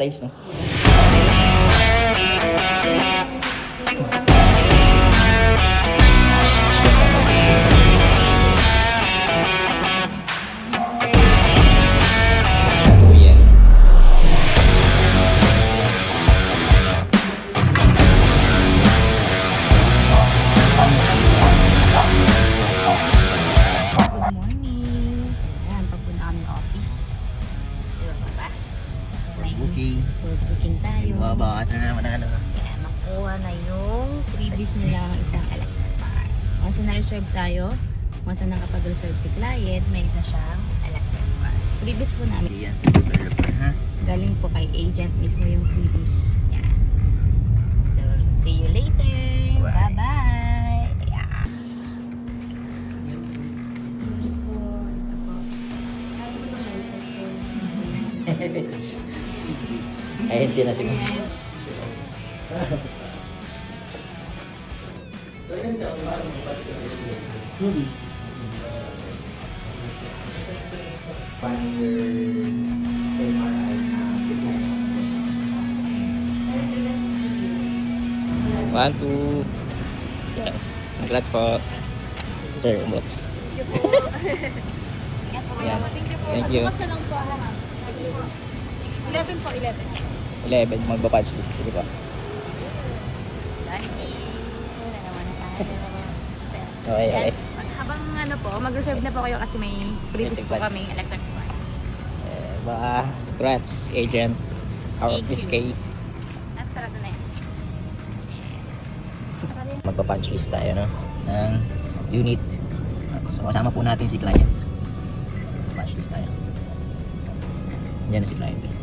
Tiles, no? Oh, yeah. Good morning. So, ayan, papunta kami office. Diba ba? For booking tayo. Babakas na naman ano. Kaya makuha na yung previous nilang isang electric car. Once na na-reserve tayo, once na nakapag-reserve si client, may isa siyang electric car. Previous po namin. Yan sa developer, ha? Galing po kay agent mismo yung previous. Yan. So, see you later. Bye. Bye-bye. Yeah. Ay, hindi na siguro. One, two. Yeah. Congrats po. Sir, congrats. Yan. Thank you. Basta lang po. 11 po, 11. 11, magpa-patch list. Sige pa. Okay, okay. Habang ano po, mag-reserve na po kayo kasi may previous po Electric kami electric car. Congrats, agent. Our Thank office you. kay. At sarado na yan. Yes. Magpa-punch list tayo, no? Ng unit. So, kasama po natin si client. Punch list tayo. Yan na si client.